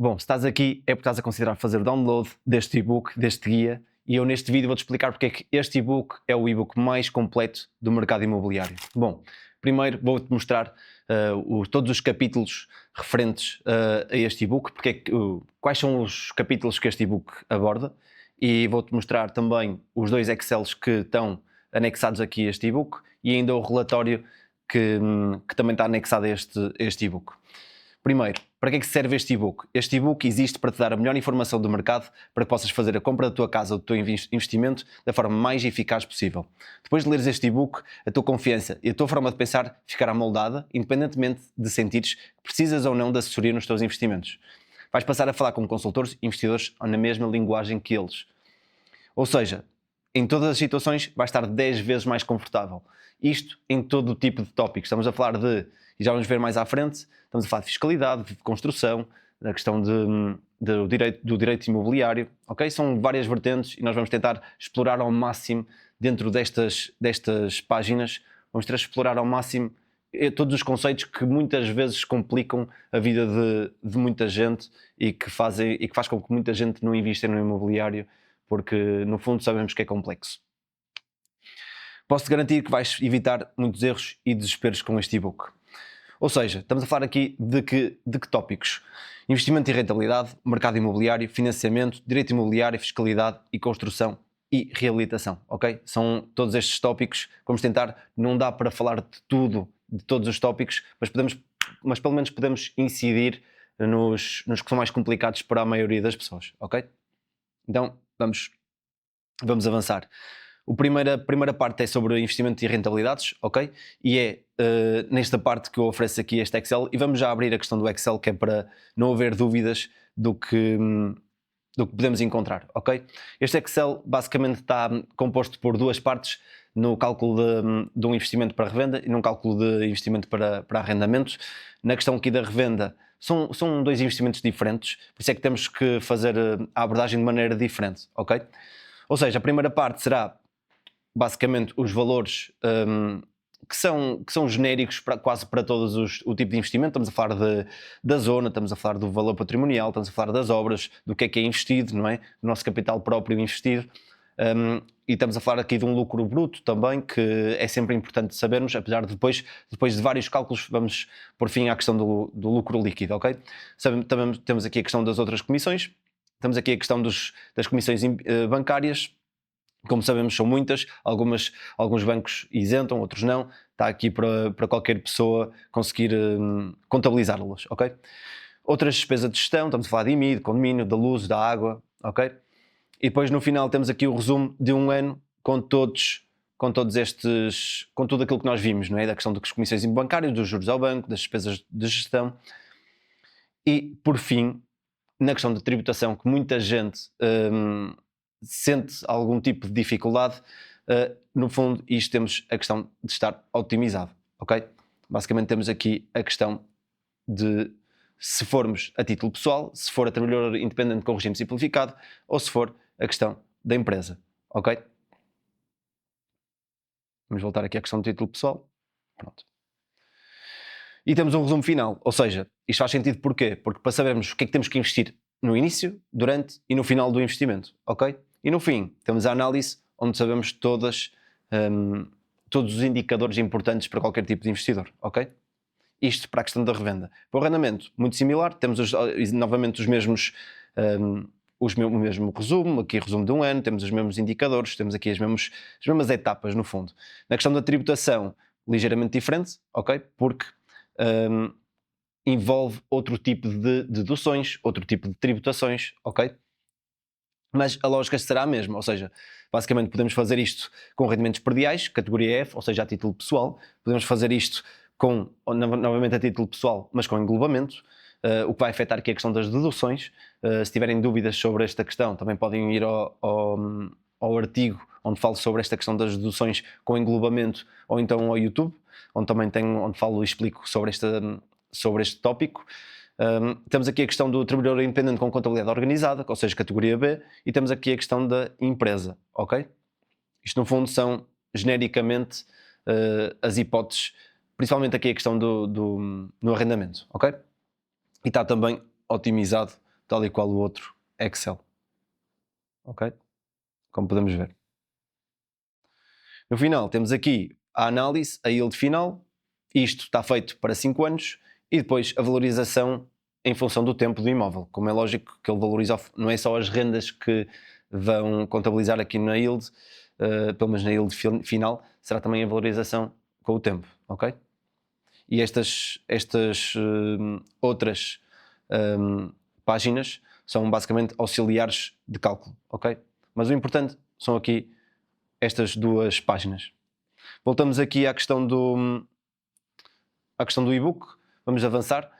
Bom, se estás aqui é porque estás a considerar fazer o download deste e-book, deste guia, e eu neste vídeo vou-te explicar porque é que este e-book é o e-book mais completo do mercado imobiliário. Bom, primeiro vou-te mostrar todos os capítulos referentes a este e-book, quais são os capítulos que este e-book aborda, e vou-te mostrar também os dois Excels que estão anexados aqui a este e-book e ainda o relatório que também está anexado a este e-book. Primeiro, para que é que serve este e-book? Este e-book existe para te dar a melhor informação do mercado para que possas fazer a compra da tua casa ou do teu investimento da forma mais eficaz possível. Depois de leres este e-book, a tua confiança e a tua forma de pensar ficará moldada, independentemente de sentires que precisas ou não de assessoria nos teus investimentos. Vais passar a falar com consultores e investidores na mesma linguagem que eles. Ou seja, em todas as situações vais estar 10 vezes mais confortável. Isto em todo o tipo de tópicos. Estamos a falar e já vamos ver mais à frente, estamos a falar de fiscalidade, de construção, da questão do direito imobiliário, ok? São várias vertentes e nós vamos tentar explorar ao máximo dentro destas páginas, vamos tentar explorar ao máximo todos os conceitos que muitas vezes complicam a vida de muita gente e que faz com que muita gente não invista no imobiliário, porque no fundo sabemos que é complexo. Posso-te garantir que vais evitar muitos erros e desesperos com este e-book. Ou seja, estamos a falar aqui de que tópicos? Investimento e rentabilidade, mercado imobiliário, financiamento, direito imobiliário, fiscalidade e construção e reabilitação, ok? São todos estes tópicos, vamos tentar, não dá para falar de tudo, de todos os tópicos, mas pelo menos podemos incidir nos que são mais complicados para a maioria das pessoas, ok? Então, vamos avançar. A primeira parte é sobre investimento e rentabilidades, ok? E é nesta parte que eu ofereço aqui este Excel, e vamos já abrir a questão do Excel, que é para não haver dúvidas do que podemos encontrar, ok? Este Excel basicamente está composto por duas partes, no cálculo de um investimento para revenda e num cálculo de investimento para arrendamentos. Na questão aqui da revenda, são dois investimentos diferentes, por isso é que temos que fazer a abordagem de maneira diferente, ok? Ou seja, a primeira parte será basicamente os valores que são genéricos quase para todos o tipo de investimento. Estamos a falar da zona, estamos a falar do valor patrimonial, estamos a falar das obras, do que é investido, não é? Do nosso capital próprio investido. E estamos a falar aqui de um lucro bruto também, que é sempre importante sabermos, apesar de depois de vários cálculos vamos por fim à questão do lucro líquido, ok? Também temos aqui a questão das outras comissões, temos aqui a questão das comissões bancárias. Como sabemos, são muitas, alguns bancos isentam, outros não. Está aqui para qualquer pessoa conseguir contabilizá-las, ok? Outras despesas de gestão, estamos a falar de IMI, de condomínio, da luz, da água, ok? E depois no final temos aqui o resumo de um ano com tudo aquilo que nós vimos, não é? Da questão das comissões bancárias, dos juros ao banco, das despesas de gestão. E por fim, na questão da tributação, que muita gente sente algum tipo de dificuldade, no fundo isto temos a questão de estar otimizado, ok? Basicamente temos aqui a questão de se formos a título pessoal, se for a trabalhador independente com regime simplificado ou se for a questão da empresa, ok? Vamos voltar aqui à questão do título pessoal. Pronto. E temos um resumo final, ou seja, isto faz sentido porquê? Porque para sabermos o que é que temos que investir no início, durante e no final do investimento, ok? E no fim, temos a análise onde sabemos todos os indicadores importantes para qualquer tipo de investidor, ok? Isto para a questão da revenda. Para o arrendamento, muito similar, temos novamente o mesmo resumo, aqui resumo de um ano, temos os mesmos indicadores, temos aqui as mesmas etapas no fundo. Na questão da tributação, ligeiramente diferente, ok? Porque envolve outro tipo de deduções, outro tipo de tributações, ok? Mas a lógica será a mesma, ou seja, basicamente podemos fazer isto com rendimentos perdiais, categoria F, ou seja, a título pessoal, podemos fazer isto novamente a título pessoal, mas com englobamento, o que vai afetar aqui a questão das deduções. Se tiverem dúvidas sobre esta questão, também podem ir ao artigo onde falo sobre esta questão das deduções com englobamento, ou então ao YouTube, onde falo e explico sobre este tópico. Temos aqui a questão do trabalhador independente com contabilidade organizada, ou seja, categoria B, e temos aqui a questão da empresa, ok? Isto no fundo são genericamente as hipóteses, principalmente aqui a questão no arrendamento, ok? E está também otimizado tal e qual o outro Excel. Ok? Como podemos ver. No final temos aqui a análise, a yield final, isto está feito para 5 anos, e depois a valorização em função do tempo do imóvel. Como é lógico que ele valoriza, não é só as rendas que vão contabilizar aqui na yield, pelo menos na yield final, será também a valorização com o tempo, ok? E estas outras páginas são basicamente auxiliares de cálculo, ok? Mas o importante são aqui estas duas páginas. Voltamos aqui à questão do e-book, vamos avançar.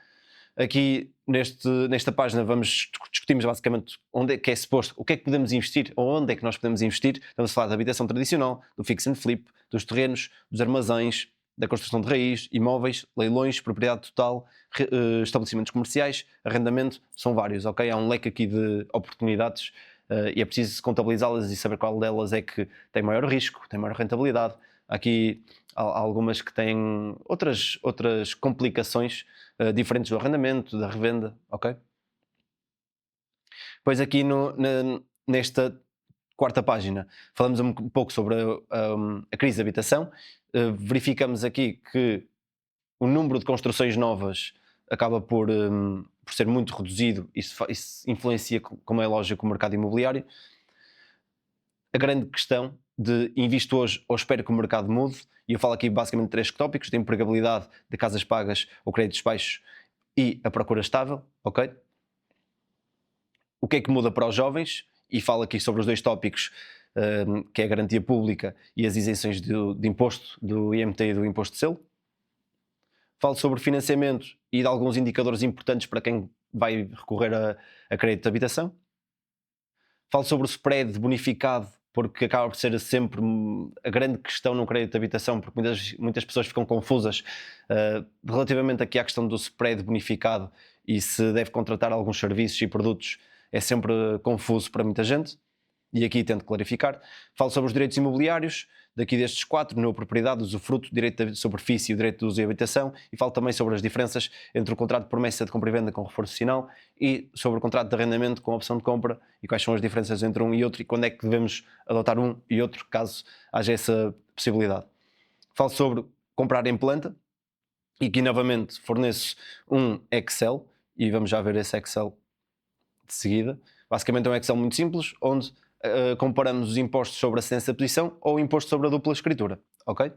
Aqui nesta página discutimos basicamente onde é que é suposto, o que é que podemos investir, ou onde é que nós podemos investir. Estamos a falar da habitação tradicional, do fix and flip, dos terrenos, dos armazéns, da construção de raiz, imóveis, leilões, propriedade total, estabelecimentos comerciais, arrendamento, são vários, ok? Há um leque aqui de oportunidades e é preciso contabilizá-las e saber qual delas é que tem maior risco, tem maior rentabilidade. Aqui há algumas que têm outras complicações diferentes do arrendamento, da revenda, ok? Depois aqui nesta quarta página falamos um pouco sobre a crise de habitação. Verificamos aqui que o número de construções novas acaba por ser muito reduzido. Isso influencia, como é lógico, o mercado imobiliário. A grande questão de invisto hoje ou espero que o mercado mude, e eu falo aqui basicamente de 3 tópicos: de empregabilidade, de casas pagas ou créditos baixos e a procura estável, ok? O que é que muda para os jovens? E falo aqui sobre os 2 tópicos, que é a garantia pública e as isenções de imposto, do IMT e do imposto de selo. Falo sobre financiamento e de alguns indicadores importantes para quem vai recorrer a crédito de habitação. Falo sobre o spread bonificado, porque acaba por ser sempre a grande questão no crédito de habitação, porque muitas pessoas ficam confusas relativamente aqui à questão do spread bonificado e se deve contratar alguns serviços e produtos. É sempre confuso para muita gente, e aqui tento clarificar. Falo sobre os direitos imobiliários, daqui destes 4, na propriedade, usufruto, direito de superfície e o direito de uso e habitação, e falo também sobre as diferenças entre o contrato de promessa de compra e venda com reforço sinal e sobre o contrato de arrendamento com opção de compra, e quais são as diferenças entre um e outro e quando é que devemos adotar um e outro, caso haja essa possibilidade. Falo sobre comprar em planta, e aqui novamente forneço um Excel, e vamos já ver esse Excel de seguida. Basicamente é um Excel muito simples, onde comparamos os impostos sobre a cedência da posição ou o imposto sobre a dupla escritura, ok?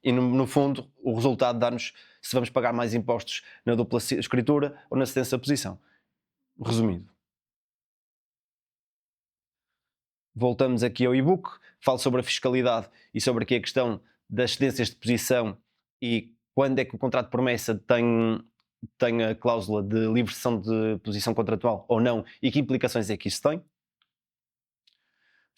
E no fundo o resultado dá-nos se vamos pagar mais impostos na dupla escritura ou na cedência da posição. Resumido. Voltamos aqui ao e-book, falo sobre a fiscalidade e sobre aqui a questão das cedências de posição e quando é que o contrato de promessa tem a cláusula de livre cessão de posição contratual ou não e que implicações é que isso tem.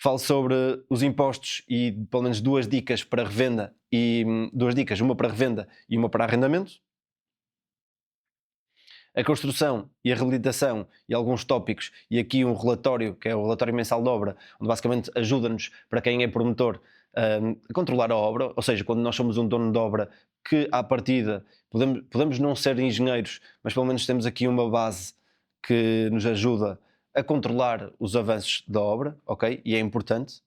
Falo sobre os impostos e pelo menos 2 dicas para revenda e 2 dicas, uma para revenda e uma para arrendamento. A construção e a reabilitação e alguns tópicos, e aqui um relatório, que é o relatório mensal de obra, onde basicamente ajuda-nos, para quem é promotor, a controlar a obra, ou seja, quando nós somos um dono de obra que à partida podemos não ser engenheiros, mas pelo menos temos aqui uma base que nos ajuda a controlar os avanços da obra, ok? E é importante.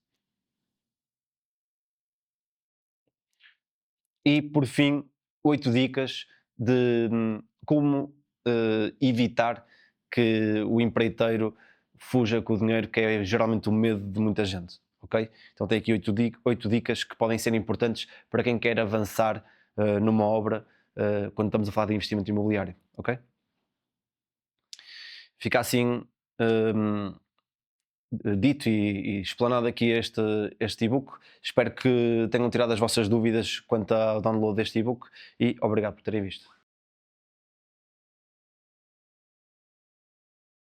E por fim, 8 dicas de como evitar que o empreiteiro fuja com o dinheiro, que é geralmente o medo de muita gente, ok? Então tem aqui 8 dicas que podem ser importantes para quem quer avançar numa obra quando estamos a falar de investimento imobiliário, ok? Fica assim dito e explanado aqui este e-book. Espero que tenham tirado as vossas dúvidas quanto ao download deste e-book e obrigado por terem visto.